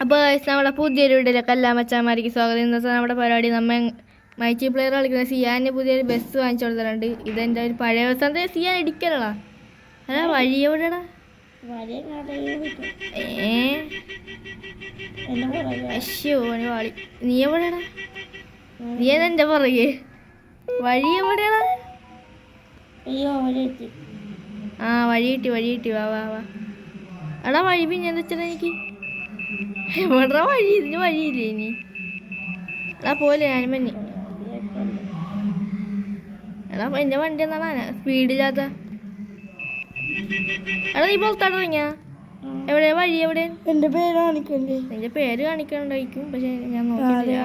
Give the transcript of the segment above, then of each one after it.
അപ്പോൾ നമ്മുടെ പുതിയൊരു വീഡിയോയിലേക്ക് എല്ലാ മച്ചാന്മാർക്ക് സ്വാഗതം. ഇന്നത്തെ നമ്മുടെ പരിപാടി നമ്മൾ മൈറ്റി പ്ലെയർ കളിക്കുന്ന സിയാന് പുതിയൊരു ബസ് വാങ്ങിച്ചു കൊടുത്തിട്ടുണ്ട്. ഇതെൻ്റെ ഒരു പഴയ ബസ്. സിയാൻ ഇടിക്കലടാ. അതാ വഴി എവിടെടാ? അശ്യോ വാളി. നീ എവിടെടാ? നീ എന്റെ പുറകെ. വഴി എവിടെയാടാ? ആ വഴി കിട്ടി. വാ വാ വാ. എടാ വഴി പിന്നെ എന്താ വെച്ചാൽ എനിക്ക് എവിടാ വഴി? ഇതിന് വഴിയില്ലേ ഇനി? എടാ പോലെ ഞാനും മഞ്ഞ്. എടാ എൻ്റെ വണ്ടി എന്നാണ് സ്പീഡില്ലാത്ത. എടാ നീ പുറത്തോട്ടിറങ്ങിയാ? എവിടെ വഴി? എവിടെ? എന്റെ പേര് കാണിക്കണ്ടേ? നിന്റെ പേര് കാണിക്കണ്ടായിരിക്കും, പക്ഷെ ഞാൻ നോക്കിയില്ല.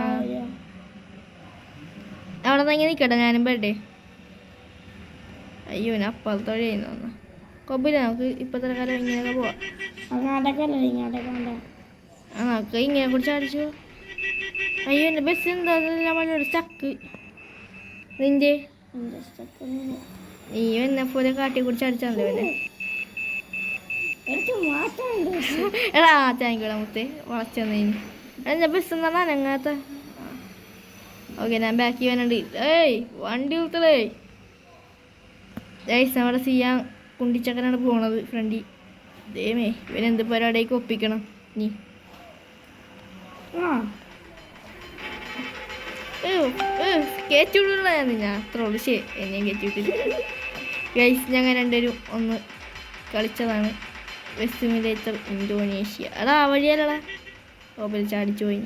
അവിടെ നിന്ന് ഇങ്ങനെ നിൽക്കട്ടെ, ഞാനും വരട്ടെ. അയ്യോ ഞാൻ അപ്പുറത്തോടെ ചെയ്യുന്ന കൊപ്പില്ല. നമുക്ക് ഇപ്പത്തെ കാലം ഇങ്ങനെയൊക്കെ പോവാം. ആ നമുക്ക് ഇങ്ങനെ കുറിച്ച് അടിച്ചു. അയ്യോ എൻ്റെ ബസ് എന്താ ഒരു സ്റ്റക്ക്. നിന്റെ നീ എന്നെ പോലെ കാട്ടി കുറിച്ച് അടിച്ചാണല്ലോ അല്ലേ? എടാ താങ്ക്യൂടാ മുത്തേ വളച്ചെന്നതിന്. എൻ്റെ ബസ് എന്താ അനങ്ങാത്ത? ഓക്കെ ഞാൻ ബാക്കി വന്നുണ്ട്. ഏയ് വണ്ടി നിർത്തലേ. ജയ്സ് നമ്മുടെ സിയാൻ കുണ്ടിച്ചക്കനാണ് പോണത് ഫ്രണ്ടി. ദേമേ ഇവനെന്ത് പരിപാടിയൊക്കെ ഒപ്പിക്കണം നീ. കയറ്റിവിടുള്ള ഞാൻ അത്ര ഉള്ളു. ശരി എന്നെ കയറ്റിവിട്ടില്ല. ഗൈസ് ഞങ്ങൾ രണ്ടുപേരും ഒന്ന് കളിച്ചതാണ്. Bus simulator Indonesia. അതാ വഴിയല്ലടാ. ഓപ്പൽ ചാടിച്ചു പോയി.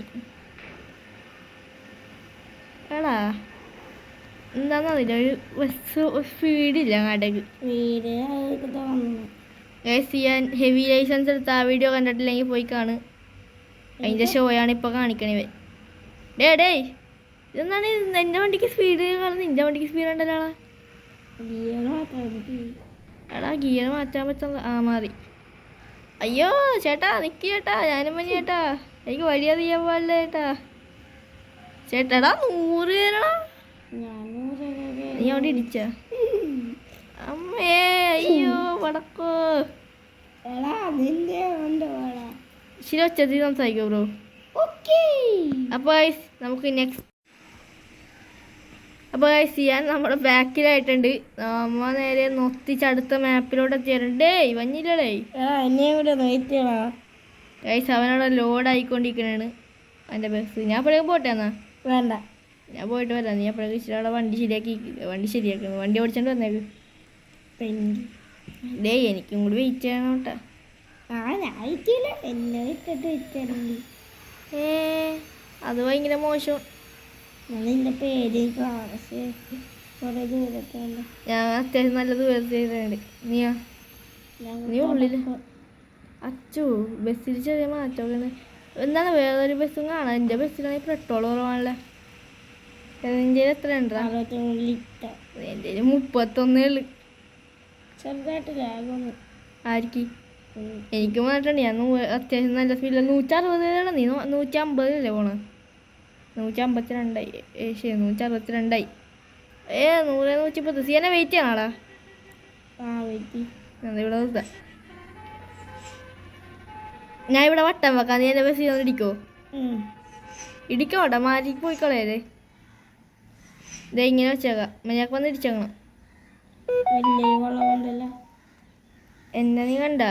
എടാ എന്താന്നറിയില്ല, ഒരു ബസ് സ്പീഡില്ല അങ്ങോട്ടേക്ക്. ചെയ്യാൻ ഹെവി ലൈസൻസ് എടുത്ത് ആ വീഡിയോ കണ്ടിട്ടില്ലെങ്കിൽ പോയി കാണ്. അതിൻ്റെ ഷോയാണ് ഇപ്പോൾ കാണിക്കണേ. ഡേ ഇതെന്താണ് എൻ്റെ വണ്ടിക്ക് സ്പീഡ് കാണുന്നത്? നിൻ്റെ വണ്ടിക്ക് സ്പീഡ് ഉണ്ടല്ലോ. എടാ ഗിയർ മാറ്റാൻ പറ്റുന്ന. ആ മാറി. അയ്യോ ചേട്ടാ നിക്ക് ചേട്ടാ, ഞാനും മഞ്ഞ ചേട്ടാ. എനിക്ക് വഴിയാ ചെയ്യാൻ പാടില്ല ചേട്ടാ. ചേട്ടാടാ 100 പേരാടാ. നീ അവിടെ ഇടിച്ച അമ്മേ. അയ്യോ വടക്കോ. ശരി ഒച്ചത്തിൽ സംസാരിക്കോ ബ്രോ. അപ്പോൾ നമുക്ക് നെക്സ്റ്റ്. അപ്പോൾ ചെയ്യാൻ നമ്മുടെ ബാക്കിലായിട്ടുണ്ട്. നമ്മ നേരെ നൊത്തിച്ചടുത്ത മാപ്പിലോട്ട് എത്തിയിട്ടുണ്ട്. ഡേയ് വന്നില്ലടേ. ഗൈസ് അവനവിടെ ലോഡായിക്കൊണ്ടിരിക്കണാണ് എൻ്റെ ബസ്. ഞാൻ എപ്പോഴേക്കും പോട്ടെ എന്നാ? വേണ്ട, ഞാൻ പോയിട്ട് വരാം. നീ എപ്പോഴേക്കും ഇച്ചിരി അവിടെ വണ്ടി ശരിയാക്കുന്നു. വണ്ടി ഓടിച്ചോണ്ട് വന്നേക്ക്. ഡേയ് എനിക്കും കൂടി വെയിറ്റ് ചെയ്യണം കേട്ടോ. അത് ഭയങ്കര മോശം. ഞാൻ അത്യാവശ്യം നല്ല ദൂരത്തേണ്ട്. നീ ഉള്ളിൽ അച്ചു ബസ്സിൽ ചെറിയ മാറ്റമൊക്കെ. എന്താണ് വേറൊരു ബസ്സും കാണാം. എൻ്റെ ബസ്സിലാണെങ്കിൽ പെട്രോൾ കുറവാണല്ലോ. എൻ്റെ എത്ര ഉണ്ടാ? എൻ്റെ 31 ആർക്ക്? എനിക്ക് മാറ്റണ്ട്. ഞാൻ അത്യാവശ്യം നല്ല സ്പീഡിൽ 160 നീ 150 പോണ. 152 ശരി 162. 100 110. സിയനെ വെയിറ്റ് ചെയ്യണാടാ. ഇവിടെ നിർത്താം. ഞാൻ ഇവിടെ വട്ടം വെക്കാം. നീ എൻ്റെ ബസ് ചെയ്ത് ഇടിക്കോ? ഇടിക്കോട്ടെ, മാറ്റി പോയി കളയല്ലേ. ഇതേ ഇങ്ങനെ വെച്ചേക്കാം. മഞ്ഞാക്ക് വന്ന് ഇടിച്ചേക്കണം. എന്നെ നീ കണ്ട?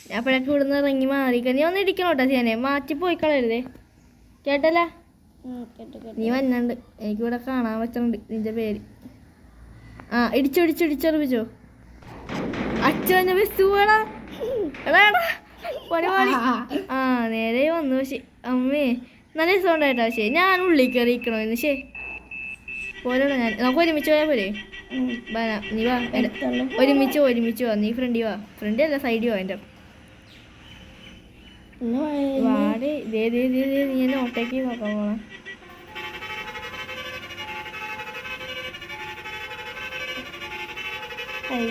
ഞാൻ അപ്പോഴൊക്കെ ഇവിടെ നിന്ന് ഇറങ്ങി മാറിക്ക. നീ ഒന്ന് ഇടിക്കണോട്ടാ സിയാനെ. മാറ്റി പോയി കളയരുതേ കേട്ടല്ല. നീ വന്നുണ്ട്. എനിക്കിവിടെ കാണാൻ പറ്റുന്നുണ്ട് നിന്റെ പേര്. ആ ഇടിച്ചെറിപ്പിച്ചോ. അച്ഛൻ്റെ ബസ് പോടാ. എടാ പരിപാടി. ആ നേരെ വന്നു. പക്ഷേ അമ്മേ നല്ല രസം ഉണ്ടായിട്ടാ. ശരി ഞാൻ ഉള്ളിൽ കയറിയിരിക്കണോ ഇന്ന്? ശരി പോരാ. നമുക്ക് ഒരുമിച്ച് പോയാൽ പോരെ? നീ വാ. ഒരുമിച്ച് വാ. നീ ഫ്രണ്ടി വാ. ഫ്രണ്ട് അല്ല സൈഡിൽ വാ. എൻ്റെ വാടേ. നീ എന്നെ ഓട്ടേക്ക് നോക്കാൻ പോണ.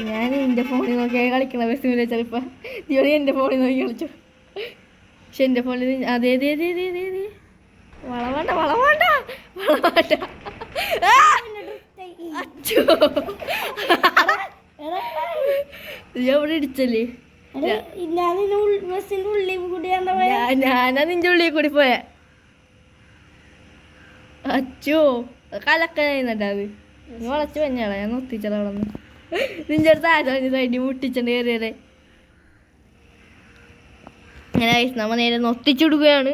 ഞാൻ എൻ്റെ ഫോണിൽ നോക്കിയാൽ കളിക്കണ ബസ്സിൽ ചിലപ്പോൾ നീ എൻ്റെ ഫോണിൽ നോക്കി കളിച്ചു. പക്ഷെ എൻ്റെ ഫോണിൽ അതേ വളവാണ്ട അച്ചോ നീ അവിടെ ഇടിച്ചല്ലേ? ബസ്സിന്റെ ഉള്ളിൽ കൂടി ഞാനാ നിന്റെ ഉള്ളിൽ കൂടി പോയ. അച്ചോ കലക്കനായിരുന്നട്ടാ അത്. നീ വളച്ചു പഞ്ഞാളാ, ഞാൻ ഒത്തിച്ചത് അവിടെ നിന്ന്. നിന്റെ അടുത്ത് ആരോ സൈഡിൽ മുട്ടിച്ചണ്ട് കയറിയതേ. അങ്ങനെ നമ്മ നേരെ നൊത്തിച്ചിടുകയാണ്.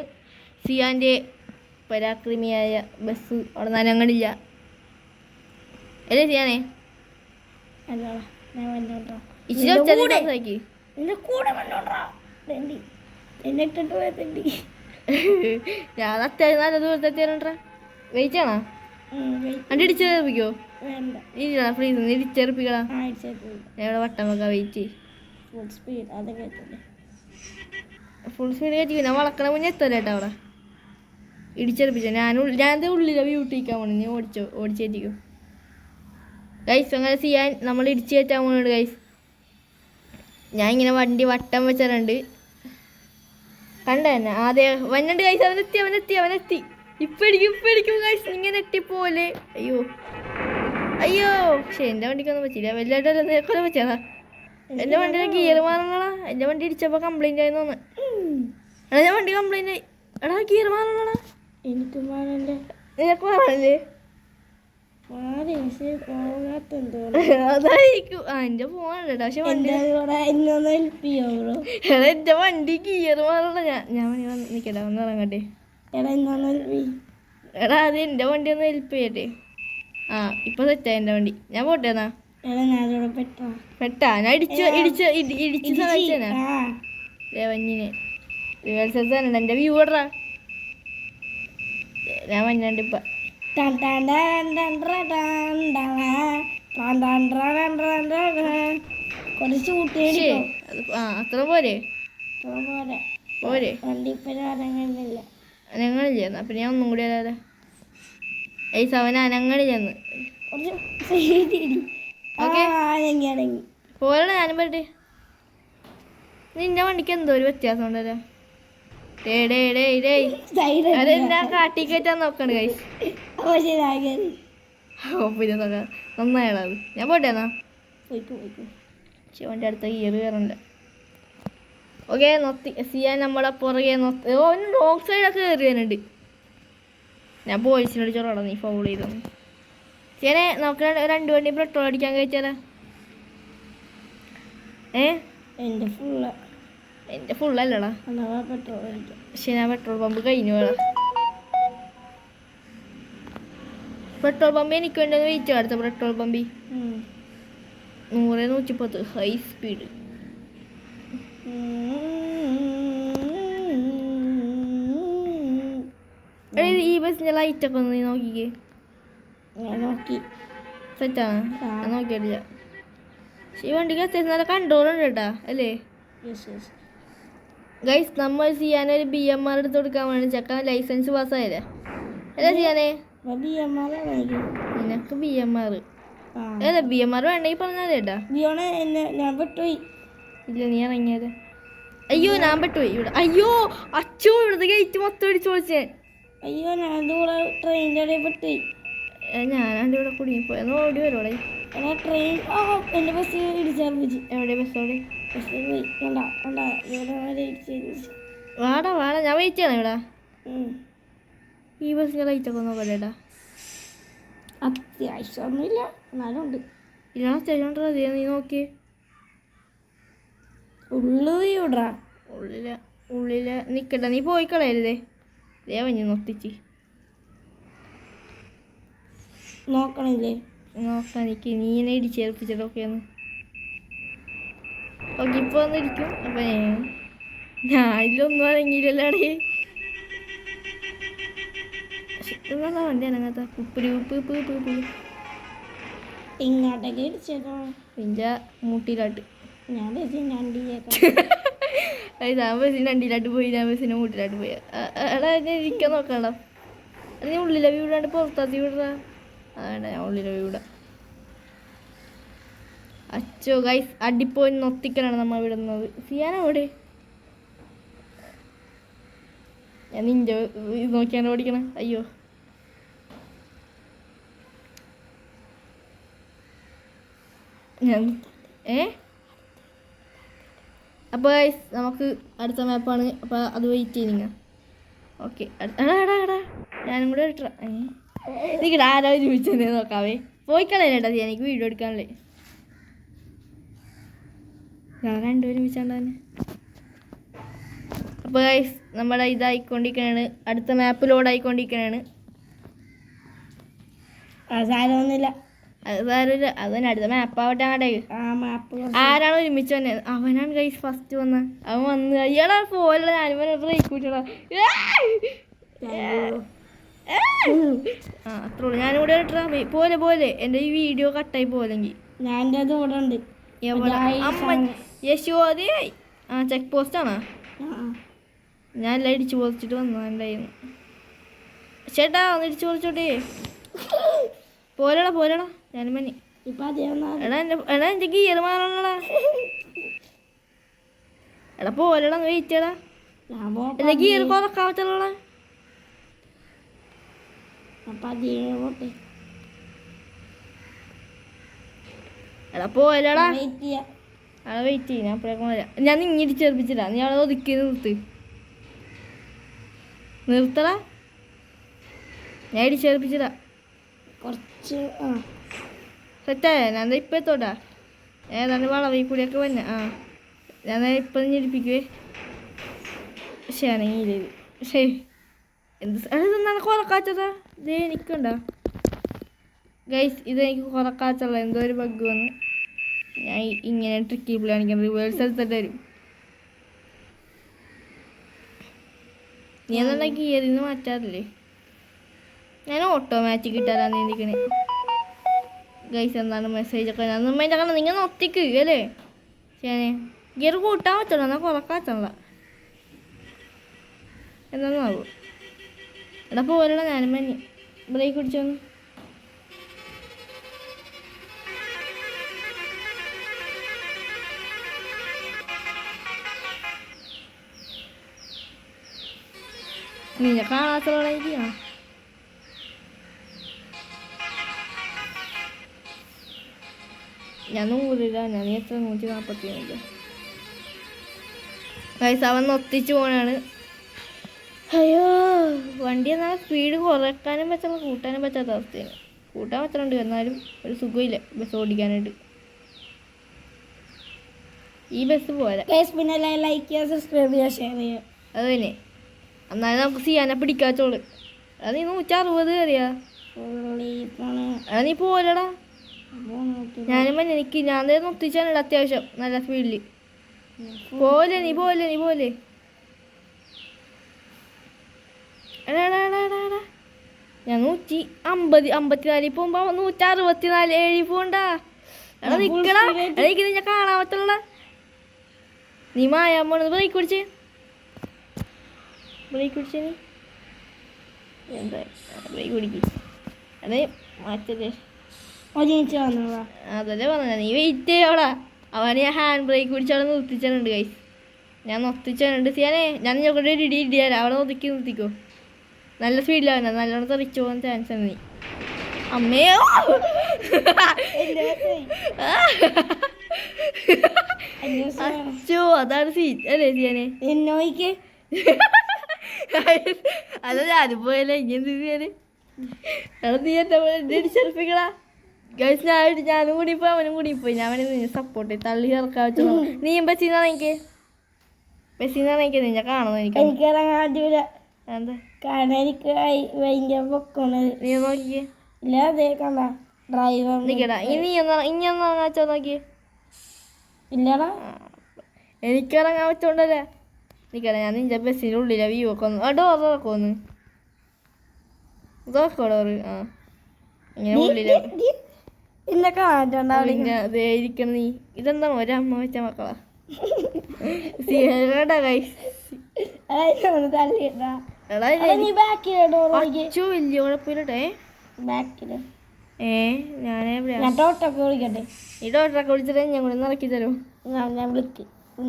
സിയാൻ്റെ പരാക്രമിയായ ബസ് അവിടെ നനങ്ങളില്ല അല്ലേ സിയാനെ? ഇച്ചിരി സംസാരിക്ക്. ഞാൻ അത്യാവശ്യം നല്ല ദൂരത്തെ എത്തിയാലുണ്ടാ. വെയിറ്റാണോ? അണ്ടി ഇടിച്ചെറിപ്പിക്കോ? ഇല്ല ഫ്രീസ് ഇടിച്ചെറിപ്പിക്കടാ. ഞാൻ ഇവിടെ വട്ടം വെക്കാം. വെയിറ്റ് ഫുൾ സ്പീഡ് കയറ്റി. ഞാൻ വളക്കണ മുന്നേ എത്തല്ലേ കേട്ടോ അവിടെ. ഇടിച്ചെറിപ്പിച്ചോ. ഞാനത് ഉള്ളിലെ വ്യൂട്ടിക്കാൻ പോണു. നീ ഓടിച്ചേറ്റിക്കോ ഗൈസ്. അങ്ങനെ ചെയ്യാൻ നമ്മൾ ഇടിച്ചു കയറ്റാൻ പോകുന്നുണ്ട് ഗൈസ്. ഞാൻ ഇങ്ങനെ വണ്ടി വട്ടം വെച്ചിട്ടുണ്ട്. കണ്ട തന്നെ ആദ്യം വന്നുണ്ട് ഗൈസ്. അവനെത്തി. ഇപ്പടിക്കും ഗൈസ്. ഇങ്ങനെ എത്തിപ്പോലെ. അയ്യോ പക്ഷെ എൻ്റെ വണ്ടിക്കൊന്നും പറ്റില്ല. വലുതായിട്ടല്ല നേരെ പറ്റാതാ. എൻ്റെ വണ്ടിയുടെ ഗിയർ മാറണടാ. എൻ്റെ വണ്ടി ഇടിച്ചപ്പോൾ കംപ്ലൈൻ്റ് ആയി തോന്നുന്നു. എടാ ഞാൻ വണ്ടി കംപ്ലൈൻ്റ് ആയി. എടാ ഗിയർ മാറണടാ. എനിക്ക് മാറല്ലേ? നിനക്ക് മാറല്ലേ? അതായിരിക്കും. എൻ്റെ ഫോണുണ്ട് പക്ഷെ വണ്ടി എൻ്റെ വണ്ടി ഗിയർ മാറണ. ഞാൻ നിൽക്കട്ടെ ഒന്ന് ഇറങ്ങട്ടെ. എടാ അത് എൻ്റെ വണ്ടി ഒന്ന് ഹെൽപ്പ് ചെയ്യട്ടെ. ഇപ്പൊ സെറ്റായി എൻ്റെ വണ്ടി. ഞാൻ പോട്ടെ എന്നാ. പെട്ടാ ഞാൻ ഇടിച്ച് സഹായിച്ചേനാ വഞ്ഞിനെ. റിവേഴ്സൽസാണ് എൻ്റെ വ്യൂ ഇടറാ. ഞാൻ വഞ്ഞണ്ട് ഇപ്പൊ. അത്ര പോരെ അനങ്ങളില്ല. അപ്പൊ ഞാൻ ഒന്നും കൂടി അല്ലാതെ അവൻ അനങ്ങളില്ലെന്ന്. പോരണ ഞാനും പറട്ടെ. നിന്റെ വണ്ടിക്ക് എന്തോ ഒരു വ്യത്യാസം ഉണ്ടല്ലോ. അതെന്നാ കാട്ടിക്കയറ്റാൻ നോക്കണ്ട കൈസ്. പിന്നെ നോക്കാം. നന്നായാളത്. ഞാൻ പോട്ടെ എന്നാ. വണ്ടി അടുത്ത ഗിയർ കയറണ്ട. ഓക്കെ സിയാൻ നമ്മളെ പുറകെ റോങ് സൈഡൊക്കെ കയറിയാനുണ്ട്. ഞാൻ പോലീസിനോട് ചൊറടാ നീ ഫൗൾ ചെയ്തു. സിയാനെ നമുക്ക് 2 വണ്ടി പെട്രോൾ അടിക്കാൻ കഴിച്ചാലാ? എൻ്റെ ഫുള്ളല്ലടാ. പക്ഷെ ഞാൻ പെട്രോൾ പമ്പ് കഴിഞ്ഞു വേണം. പെട്രോൾ പമ്പ് എനിക്ക് വേണ്ടി വെയിറ്റ് അടുത്ത പെട്രോൾ പമ്പി 100-110 ഹൈ സ്പീഡ്. ഈ ബസ്സിൻ്റെ ലൈറ്റൊക്കെ ഒന്ന് നീ നോക്കിക്കേ. സെറ്റാണ്. നോക്കിയിട്ടില്ല. പക്ഷെ ഈ വണ്ടിക്ക് അത്യാവശ്യം നല്ല കൺട്രോൾ ഉണ്ട് കേട്ടാ അല്ലേ ഗൈസ്? നമ്മൾ ചെയ്യാനൊരു BMR എടുത്ത് കൊടുക്കാൻ വേണ്ടി ചക്ക ലൈസൻസ് പാസ്സായില്ലേ അല്ലേ ചെയ്യാനേ? നിനക്ക് BMR അല്ല BMR വേണ്ടെങ്കിൽ പറഞ്ഞാൽ ചേട്ടാ. ഇല്ല നീ ഇറങ്ങിയത്. അയ്യോ ഞാൻ പെട്ടുപോയി ഇവിടെ. അയ്യോ അച്ചോ ഇവിടുത്തെ ഗേറ്റ് മൊത്തം ഇടിച്ചു പൊളിച്ചേ. ഞാനാണ്ട് ഇവിടെ കുടുങ്ങിപ്പോയി. ഒന്ന് ഓടി വരുവോടെ. എവിടെ ബസ്സോടെ? വാടാ ഞാൻ വെയിറ്റ് ചെയ്യണം ഇവിടെ. ഈ ബസ്സിൻ്റെ ലൈറ്റൊക്കെ നോക്കല്ലേട്ടാ. അത്യാവശ്യമൊന്നുമില്ല എന്നാലും ഉണ്ട്. ഇല്ല അത്യാവശ്യം ഉണ്ടോ? അതേ നീ നോക്കിയേ. ഉള്ളില് നിക്കട്ടെ. നീ പോയി കളയരുതേ. ദേ വഞ്ഞു നൊത്തിച്ച് നോക്കണില്ലേ? നോക്കാൻ നിൽക്കി. നീ ഇങ്ങനെ ഇടിച്ചേർപ്പിച്ചിട്ടൊക്കെയാണ്. ഓക്കെ ഇപ്പോൾ വന്നിരിക്കും. അപ്പം ഞാൻ ഇതിലൊന്നും അടങ്ങിയില്ലല്ലേ. നല്ല വണ്ടി അനങ്ങാത്ത ഇങ്ങോട്ടേക്ക് ഇടിച്ചേട്ടോ. പിന്നെ മൂട്ടിയിലാട്ട് ഞാൻ ബസ്സിന് വണ്ടിയിലാട്ട് പോയി. ഞാൻ ബസ്സിൻ്റെ മൂട്ടിലാട്ട് പോയി. എടാ ഇരിക്കാൻ നോക്കണ്ട. നീ ഉള്ളിലെ വീടാണ്ട് പുറത്താത്തി വിടാ. വേണ്ട ഞാൻ ഉള്ളിലെ വീടാ. അച്ചോ ഗൈസ് അടിപ്പോയി നൊത്തിക്കലാണ് നമ്മൾ വിടുന്നത്. സിയാന അവിടെ. ഞാൻ നിൻ്റെ നോക്കിയാണ് ഓടിക്കണേ. അയ്യോ ഞാൻ അപ്പോൾ ഗൈസ് നമുക്ക് അടുത്ത മാപ്പാണ്. അപ്പോൾ അത് വെയിറ്റ് ചെയ്യുക. ഓക്കെ. എടാ ഞാനും കൂടെ ഇട്ടാ എനിക്കിടെ ആരാ ഒരുമിച്ചെന്നേ നോക്കാവേ. പോയി കളയല്ലേട്ടാ എനിക്ക് വീഡിയോ എടുക്കാനല്ലേ. ഞാൻ രണ്ടുപേരും ഒരുമിച്ചാണ്ട് തന്നെ. അപ്പോൾ ഗൈസ് നമ്മുടെ ഇതായിക്കൊണ്ടിരിക്കുകയാണ്. അടുത്ത മാപ്പ് ലോഡ് ആയിക്കൊണ്ടിരിക്കുകയാണ്. സാരമൊന്നുമില്ല. അത് സാരമില്ല. അത് തന്നെ അടുത്ത മാപ്പാവട്ടെ. ആടെ ആരാണ് ഒരുമിച്ച് തന്നെ? അവനാണ് ഗൈസ് ഫസ്റ്റ് വന്ന. അവൻ വന്ന് അയ്യാടാ പോലെ ഞാനും ബ്രേക്ക് കൂട്ടിയടാ. അത്രേ ഉള്ളൂ. ഞാനും കൂടെ ഇട്ടാ പോലെ എൻ്റെ ഈ വീഡിയോ കട്ടായി പോലെങ്കിൽ ഞാൻ ഇവിടെ ഉണ്ട്. യശോദേ ചെക്ക് പോസ്റ്റാണോ? ഞാൻ എല്ലാം ഇടിച്ചു പൊളിച്ചിട്ട് വന്നു ഉണ്ടായിരുന്നു. ചേട്ടാ ഒന്ന് ഇടിച്ചു പൊളിച്ചോട്ടെ. പോലെടാ ഞാനും മഞ്ഞി. എടാ എൻ്റെ ഗിയർ മാറണടാ. എടാ പോലെടാ വെയിറ്റ് ചെയ്യടാ. എൻ്റെ ഗിയർ കുറക്കാൻ പറ്റുള്ളടാ. എടാ പോലെടാ. അവിടെ വെയിറ്റ് ചെയ്യും. ഞാൻ അപ്പോഴേക്കും വരാം. ഞാൻ ഇടിച്ചേർപ്പിച്ചില്ല. നീ അവിടെ ഒതുക്കി നിർത്തടാ. ഞാൻ ഇടിച്ചേർപ്പിച്ചില്ല. കുറച്ച് സെറ്റായ ഞാൻ ഇപ്പം എത്തോട്ടാ. ഏതാണ്ട് വളവി കൂടിയൊക്കെ വന്നെ. ഞാൻ ഇപ്പം ഞെരിപ്പിക്കുവേ. പക്ഷേ ആണെങ്കിൽ ശരി എന്താണ് കുറക്കാച്ചതാ. ഇതേ എനിക്കുണ്ടോ ഗൈസ്? ഇതെനിക്ക് കുറക്കാച്ചുള്ള എന്തോ ഒരു ബഗ് വന്ന് ഞാൻ ഇങ്ങനെ ട്രിക്കി പ്ലേ കാണിക്കാൻ റിവേഴ്സ് എടുത്തിട്ട് വരും. നീ എന്താ ഗിയറിന്ന് മാറ്റാറില്ലേ? ഞാൻ ഓട്ടോമാറ്റിക് ഇട്ടാലാണ് നീന്തിക്കണേ. ഗൈസ് എന്താണ് മെസ്സേജൊക്കെ ഞാൻ കാരണം നിങ്ങൾ ഒത്തിക്ക് അല്ലേ? ശരി ഗിയർ കൂട്ടാൻ പറ്റണം. എന്നാൽ കുറക്കാൻ പറ്റണല്ല. എന്താണെന്നാവും. എടാ പോലെടാ ഞാനും മഞ്ഞ് ബ്രേക്ക് പിടിച്ചോന്ന്. നിന്നെ കാണാത്തോളെനിക്ക് ഞാൻ 100 ഞാൻ എത്ര 145. പൈസ അവൻ ഒത്തിച്ച് പോണാണ്. അയ്യോ വണ്ടി എന്നാൽ സ്പീഡ് കുറക്കാനും പറ്റുന്ന കൂട്ടാനും പറ്റാത്ത അവസ്ഥയാണ്. കൂട്ടാൻ പറ്റുന്നുണ്ട് എന്നാലും ഒരു സുഖമില്ല ബസ് ഓടിക്കാനായിട്ട്. ഈ ബസ് പോരാ. പിന്നെ ലൈക്ക് ചെയ്യുക, സബ്സ്ക്രൈബ് ചെയ്യുക, ഷെയർ ചെയ്യുക. അത് തന്നെ. എന്നാലും നമുക്ക് സിയാനെ പിടിക്കാത്തോളൂ. അത് നീ 160 കയറിയാ. എടാ നീ പോലെടാ. ഞാനും എനിക്ക് ഞാൻ തന്നെ ഒത്തിച്ചാണ് അത്യാവശ്യം നല്ല സ്പീഡിൽ. പോലെ നീ പോലെ എടാ ഞാൻ 154 പോകുമ്പോ 164 7 പോണ്ടാ. എടാ നിക്കടാ. എനിക്ക് നിന്നെ കാണാൻ പറ്റുള്ള. നീ മായാൻ പോണത് ബ്രേക്ക് പിടിച്ച് നീ എന്താ ബ്രേക്ക് പിടിക്ക്. അതെ മാറ്റല്ലേ അതല്ലേ പറഞ്ഞ നീ വെയിറ്റ് ചെയ്യോടാ. അവനെ ഞാൻ ഹാൻഡ് ബ്രേക്ക് പിടിച്ചവിടെ നിർത്തിച്ചിട്ടുണ്ട് ഗൈസ്. ഞാൻ നിർത്തിച്ചിട്ടുണ്ട് സിയാനെ. ഞാൻ ഞങ്ങളുടെ ഇടിയാലോ അവിടെ നിർത്തിക്കോ. നല്ല സ്പീഡിലാണ്. നല്ലോണം തെറിച്ചു പോകാൻ ചാൻസ് ആണ്. നീ അമ്മയോ അച്ചോ അതാണ് സീറ്റ് അല്ലേ സിയാനെ? എന്നോയ്ക്ക് അല്ല ഞാനും പോയല്ലേ ഇങ്ങനെ സിയാനെ. എടാ നീ എന്നെ ചെറുപ്പിക്കടാ ഗൈസ്. ഞാനും കൂടി പോയി അവനും കൂടി പോയി. ഞാൻ അവനെ നിന്നെ സപ്പോർട്ട് ചെയ്ത് തള്ളി ഇറക്കാൻ വെച്ചോ. നീയും ബസ്സിന്നാണെങ്കിൽ നിന്നെ കാണുന്നു. എനിക്ക് ഇറങ്ങാൻ പറ്റൂല. എന്താ കാരണം എനിക്ക് ഭയങ്കര പൊക്കണത്. നീ നോക്കിയേ. ഇല്ല അതേ കണ്ട ഡ്രൈവർ നിക്കടാ. ഇനി ഒന്ന് ഇറങ്ങാൻ വെച്ചോ നോക്കിയേ. ഇല്ലടാ എനിക്ക് ഇറങ്ങാൻ വെച്ചോണ്ടല്ലേ. നിക്കടാ ഞാൻ നിന്റെ ബസ്സിൻ്റെ ഉള്ളിലെ വ്യൂ ഒക്കെ ഒന്ന് ഡോർ തുറക്കുമെന്ന് തുറക്കോ ഡോറ്. ഇങ്ങനെ ഉള്ളിലെ ഇന്നെ കാണാൻ ഇരിക്കണ നീ. ഇതെന്താണോ ഒരമ്മ വെച്ച മക്കളാ? വലിയ കുഴപ്പമില്ലട്ടെ. ഞാനെവിടെയാ ഞാൻ ടോട്ടൊക്കെ വിളിക്കട്ടെ. ഈ ഡോക്ടറൊക്കെ വിളിച്ചിട്ട് ഞാൻ കൂടെ ഇറക്കി തരും.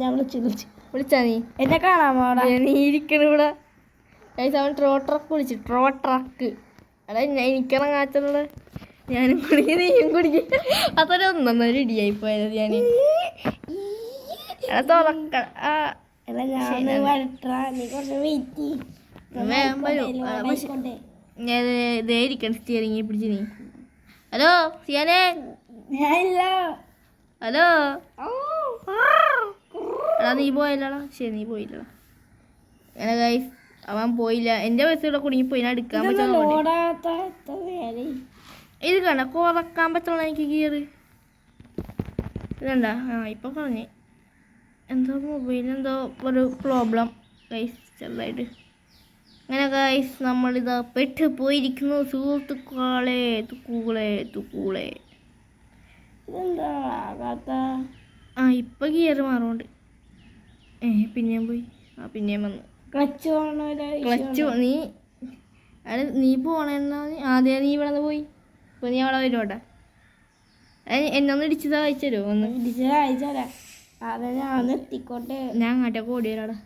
ഞാൻ വിളിച്ചാ നീ എന്നെ കാണാമോ? നീ ഇരിക്കണ ഇവിടെ. അവൻ ട്രോട്രക്ക് വിളിച്ചു. ട്രോട്രക്ക് എടാ എനിക്കിറങ്ങാച്ചുള്ളത്. ഞാനും കുടിക്കും നീയും കുടിക്കും. അതൊരു ഒന്നൊരു ഇടിയായി പോയത്. ഞാൻ എടാ തുറക്ക ആ എടാ ഞാൻ വരട്ടാ നീ കുറച്ച് വെയിറ്റ് വേഗം വരൂ ഞാൻ ഇതേ ഇരിക്കണം സ്റ്റിയറിംഗ് പിടിച്ച് നീ ഹലോ സിയാനെ ഞാനില്ല ഹലോ എടാ നീ പോയില്ലടാ ശരി നീ പോയില്ലടാ അങ്ങനെ ഗൈസ് അവൻ പോയില്ല എൻ്റെ ബസ് ഇവിടെ കുടുങ്ങിപ്പോയി ഞാൻ എടുക്കാൻ പറ്റുന്ന ഓടാത്ത എത്ര നേരം ഇത് കണ്ട കുറക്കാൻ പറ്റുള്ള എനിക്ക് ഗിയർ ഇതണ്ട ആ ഇപ്പം പറഞ്ഞേ എന്തോ മൊബൈലിൽ എന്തോ ഒരു പ്രോബ്ലം ഗൈസ് ചെറുതായിട്ട് അങ്ങനെ ഗൈസ് നമ്മളിതാ പെട്ട് പോയിരിക്കുന്നു സുഹൃത്തുക്കളെ തുക്കൂളെ ഇതെന്താ ആകാത്ത ആ ഇപ്പം ഗിയർ മാറുന്നുണ്ട് പിന്നെയും പോയി ആ പിന്നെയും വന്നു ക്ലച്ച് ക്ലച്ച് നീ അത് നീ പോണെന്നാ ആദ്യം നീ ഇവിടെ നിന്ന് പോയി ഇപ്പോൾ നീ അവിടെ വരുവാട്ടാ എന്നൊന്ന് ഇടിച്ചതാ അയച്ചു തരുമോ ഒന്ന് അയച്ചാലാ അതെ ഞാൻ എത്തിക്കോട്ടെ ഞാൻ അങ്ങോട്ടേക്ക് ഓടി വരാടാ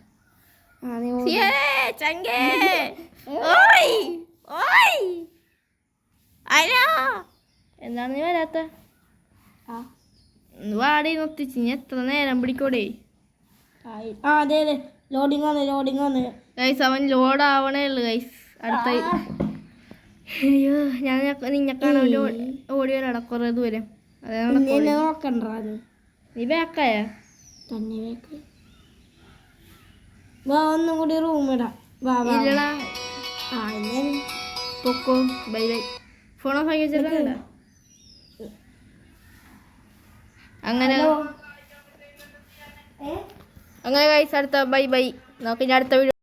എന്താണ് നീ വരാത്ത വാടി നിർത്തിച്ച് ഇനി എത്ര നേരം പിടിക്കോടേ അതെ അതെ ലോഡിങ് വന്ന് ഗൈസ് അവൻ ലോഡ് ആവണേ ഉള്ളു ഗൈസ് അടുത്ത അയ്യോ ഞാൻ നിന്നെ കാണാൻ ഓടി വരാടാ കുറേ ദൂരം അതാണ് നോക്കണ്ട നീ ബാക്കായ തന്നെ വാ ഒന്നും കൂടി റൂം ഇടാം വാ വാ ഇല്ലടാ ആ ഞാൻ പൊക്കോ ബൈ ബൈ ഫോൺ ഓഫ് ആക്കി വെച്ചിട്ടുണ്ട അങ്ങനെ അങ്ങനെ ഗൈസ് അടുത്ത ബൈ ബൈ നമുക്ക് ഇനി അടുത്ത വീഡിയോ